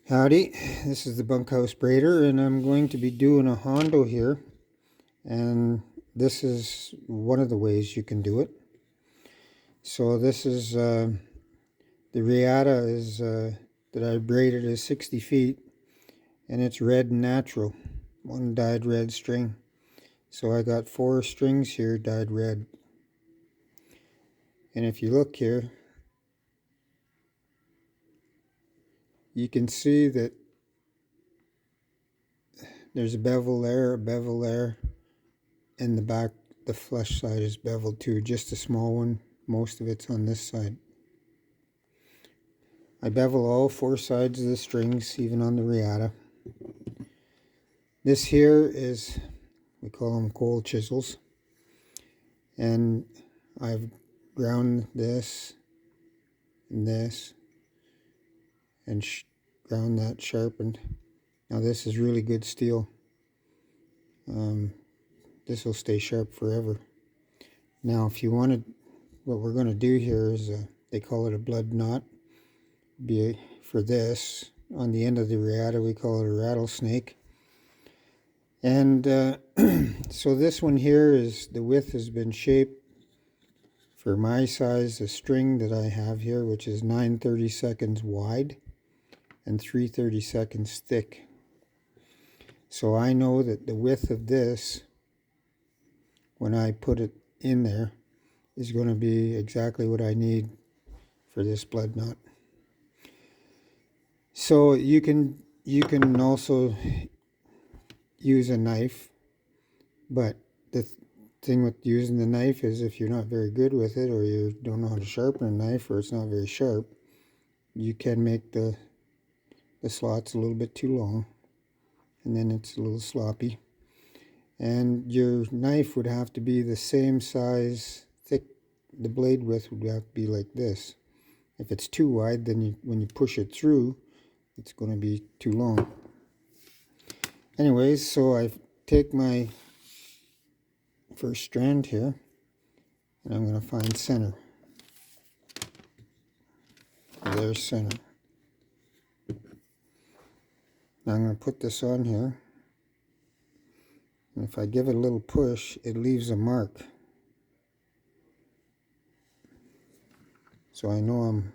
Howdy, this is the Bunkhouse Braider, and I'm going to be doing a hondo here, and this is one of the ways you can do it. So this is the riata is that I braided is 60 feet, and it's red natural, one dyed red string. So I got 4 strings here dyed red, and if you look here, you can see that there's a bevel there, and the back, the flush side is beveled too, just a small one. Most of it's on this side. I bevel all 4 sides of the strings, even on the riata. This here is, we call them coal chisels, and I've ground this and this, and ground that, sharpened. Now this is really good steel. This will stay sharp forever. Now if you wanted, what we're going to do here is, they call it a blood knot. For this, on the end of the riata we call it a rattlesnake. And so this one here is, the width has been shaped for my size, the string that I have here, which is 9/32 wide and 3/32 thick. So I know that the width of this, when I put it in there, is going to be exactly what I need for this blood knot. So you can also use a knife, but the thing with using the knife is, if you're not very good with it, or you don't know how to sharpen a knife, or it's not very sharp, you can make the slots a little bit too long, and then it's a little sloppy. And your knife would have to be the same size thick. The blade width would have to be like this. If it's too wide, then when you push it through, it's going to be too long. Anyways, so I take my first strand here, and I'm going to find center. There's center. Now I'm going to put this on here, and if I give it a little push, it leaves a mark. So I know I'm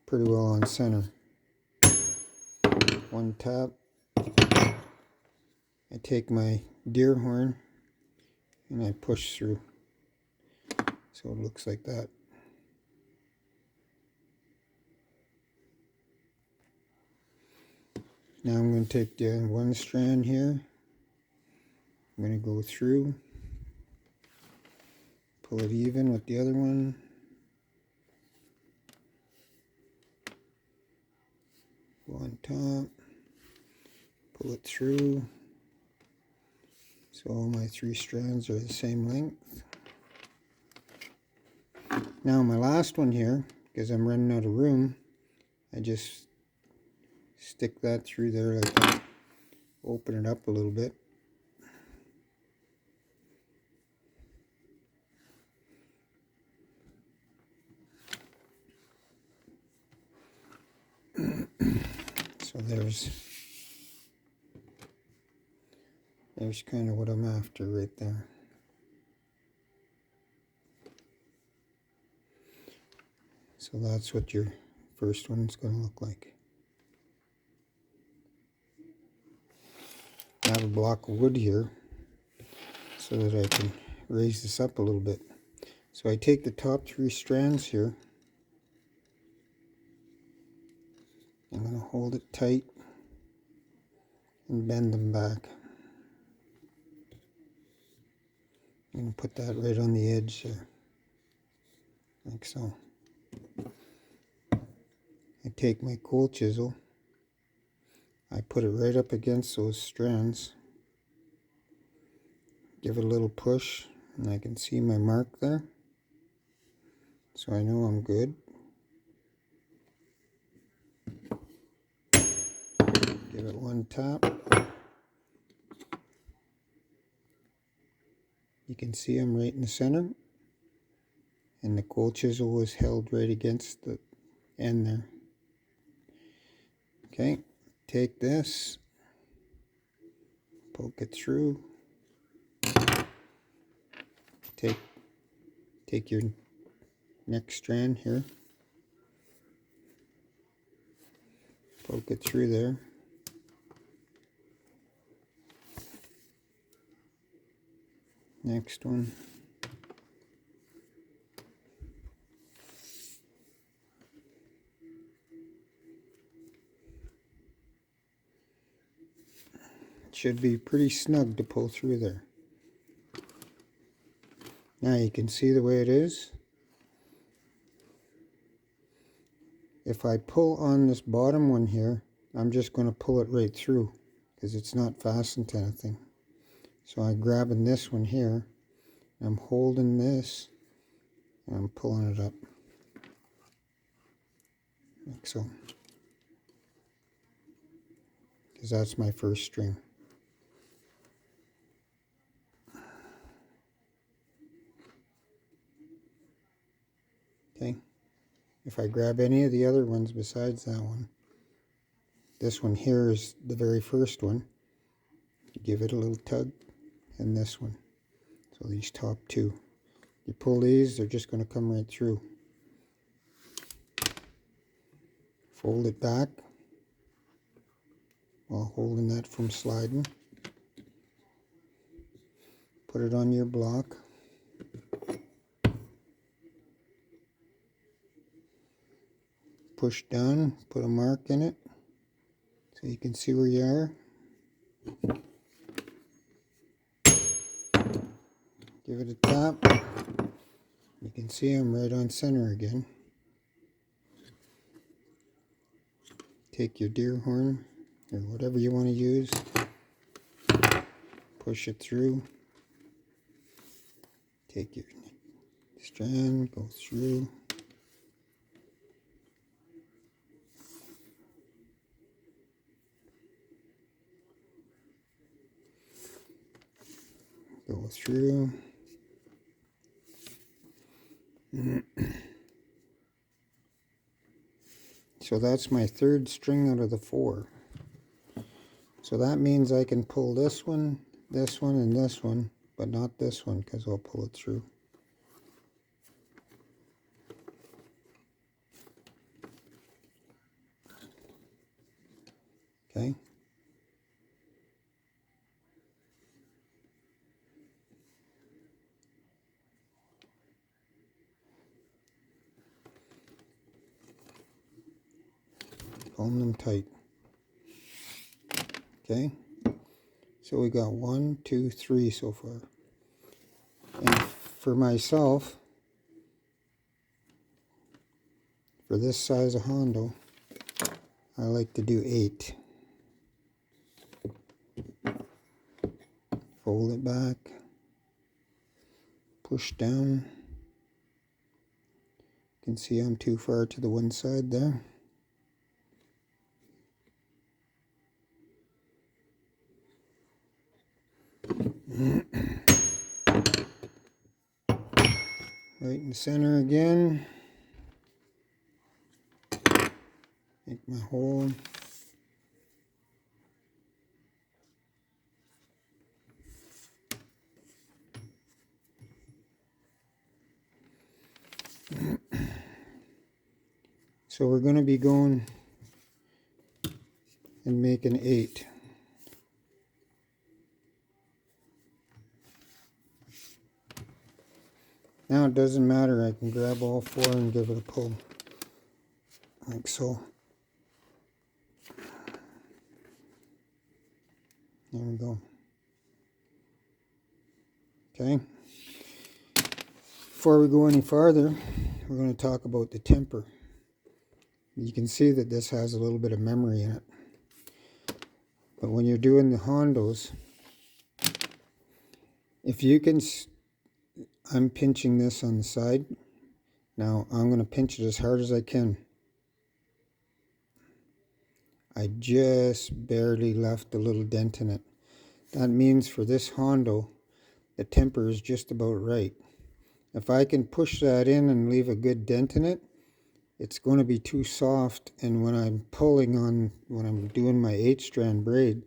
pretty well on center. One tap. I take my deer horn and I push through. So it looks like that. Now I'm going to take the one strand here. I'm going to go through, pull it even with the other one. Go on top, pull it through. So all my 3 strands are the same length. Now my last one here, because I'm running out of room, I just stick that through there like that, open it up a little bit. So there's kind of what I'm after right there. So that's what your first one's going to look like. I have a block of wood here so that I can raise this up a little bit. So I take the top 3 strands here. I'm going to hold it tight and bend them back. I'm going to put that right on the edge there, like so. I take my coal chisel, I put it right up against those strands, give it a little push, and I can see my mark there, so I know I'm good. Give it one tap. You can see I'm right in the center, and the coal chisel was held right against the end there. Okay, take this, poke it through, take your next strand here, poke it through there, next one, it should be pretty snug to pull through there. Now you can see the way it is. If I pull on this bottom one here, I'm just going to pull it right through because it's not fastened to anything. So I'm grabbing this one here, I'm holding this, and I'm pulling it up like so, because that's my first string. Okay. If I grab any of the other ones besides that one, this one here is the very first one. Give it a little tug, and this one. So these top two. You pull these, they're just going to come right through. Fold it back while holding that from sliding. Put it on your block. Push down, put a mark in it so you can see where you are. Give it a tap. You can see I'm right on center again. Take your deer horn or whatever you want to use. Push it through. Take your strand, go through. Go through. So that's my third string out of the 4. So that means I can pull this one, and this one, but not this one because I'll pull it through. Okay. Pulling them tight. Okay. So we got 1, 2, 3 so far. And for myself, for this size of hondo, I like to do 8. Fold it back, push down. You can see I'm too far to the one side there. Right in the center again. Make my hole. So we're going to be going and making 8. Now it doesn't matter, I can grab all 4 and give it a pull, like so. There we go. Okay. Before we go any farther, we're going to talk about the temper. You can see that this has a little bit of memory in it. But when you're doing the hondos, if you can, I'm pinching this on the side. Now I'm going to pinch it as hard as I can. I just barely left a little dent in it. That means for this hondo, the temper is just about right. If I can push that in and leave a good dent in it, it's going to be too soft, and when I'm pulling on, when I'm doing my 8-strand braid,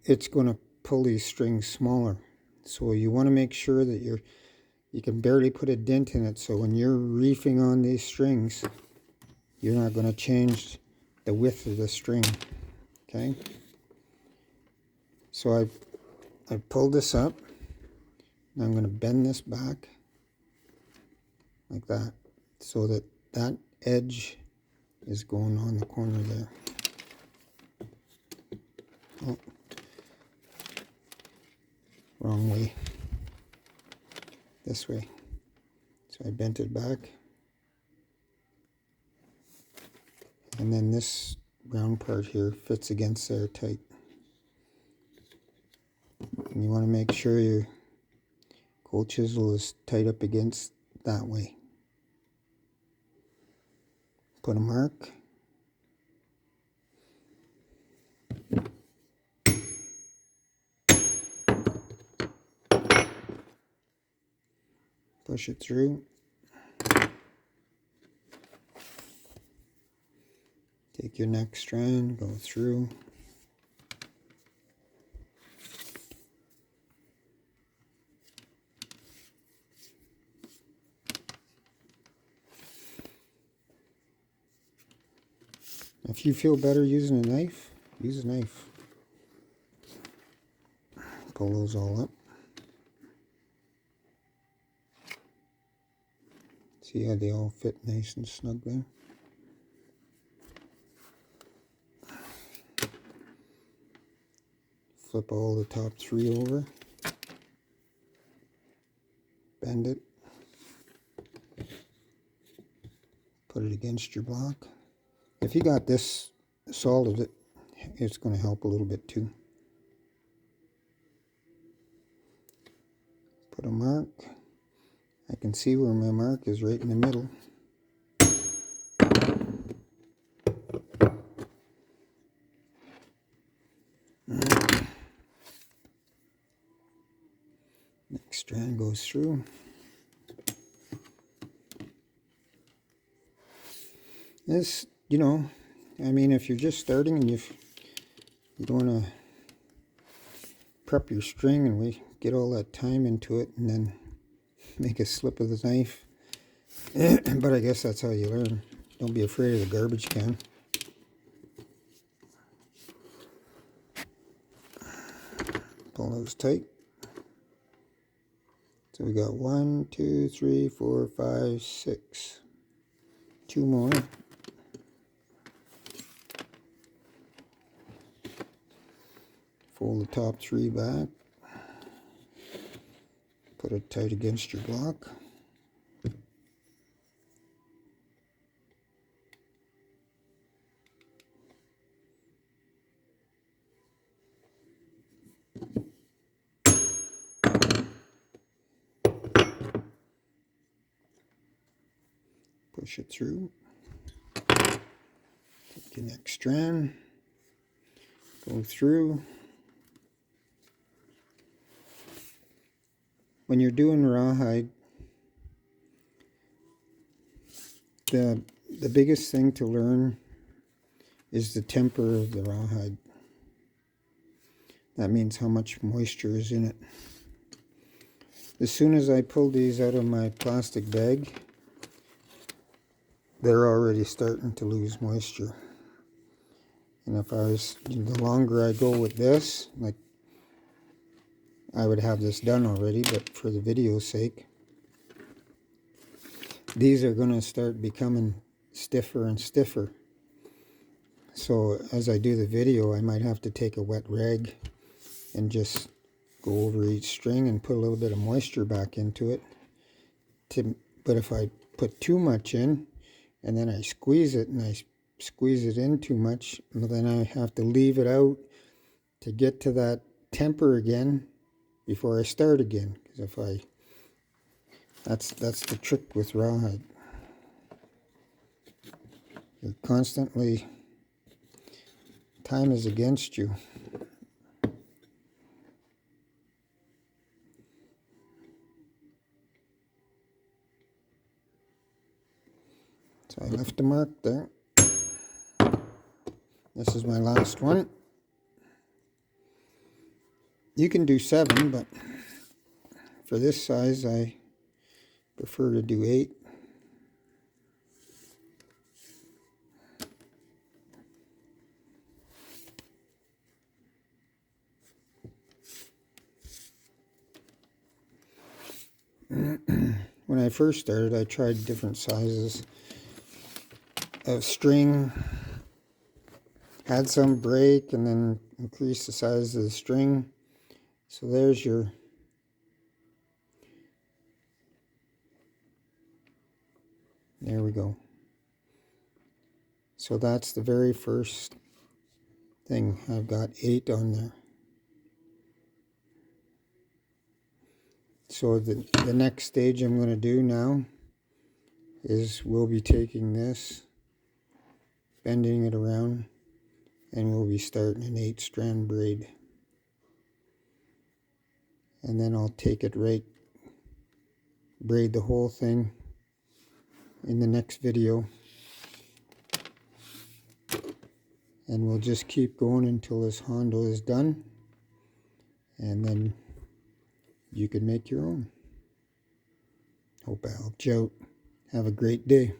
it's going to pull these strings smaller. So you want to make sure that you can barely put a dent in it, so when you're reefing on these strings, you're not going to change the width of the string. Okay, so I pulled this up. Now I'm going to bend this back like that, so that that edge is going on the corner there. Oh, wrong way. This way. So I bent it back. And then this brown part here fits against there tight. And you want to make sure your cold chisel is tight up against that way. Put a mark. Push it through. Take your next strand, go through. If you feel better using a knife, use a knife. Pull those all up. See how they all fit nice and snug there? Flip all the top 3 over. Bend it. Put it against your block. If you got this solid, it's going to help a little bit too. Put a mark. I can see where my mark is, right in the middle. Next strand goes through. This, you know, I mean, if you're just starting and you don't want to prep your string and we get all that time into it and then make a slip of the knife. But I guess that's how you learn. Don't be afraid of the garbage can. Pull those tight. So we got 1, 2, 3, 4, 5, 6. 2 more. Fold the top 3 back. Put it tight against your block. Push it through. Take your next strand. Go through. When you're doing rawhide, the biggest thing to learn is the temper of the rawhide. That means how much moisture is in it. As soon as I pull these out of my plastic bag, they're already starting to lose moisture. And if the longer I go with this, like I would have this done already, but for the video's sake, these are going to start becoming stiffer and stiffer. So as I do the video, I might have to take a wet rag and just go over each string and put a little bit of moisture back into it. But if I put too much in, and then I squeeze it, and I squeeze it in too much, then I have to leave it out to get to that temper again before I start again. Because that's the trick with rawhide. You're constantly, time is against you. So the mark there. This is my last one. You can do 7, but for this size I prefer to do 8. When I first started, I tried different sizes of string, had some break, and then increased the size of the string. So there's your there we go. So that's the very first thing. I've got 8 on there. So the next stage I'm going to do now is we'll be taking this, bending it around, and we'll be starting an 8-strand braid. And then I'll take it right, braid the whole thing in the next video. And we'll just keep going until this hondo is done. And then you can make your own. Hope I helped you out. Have a great day.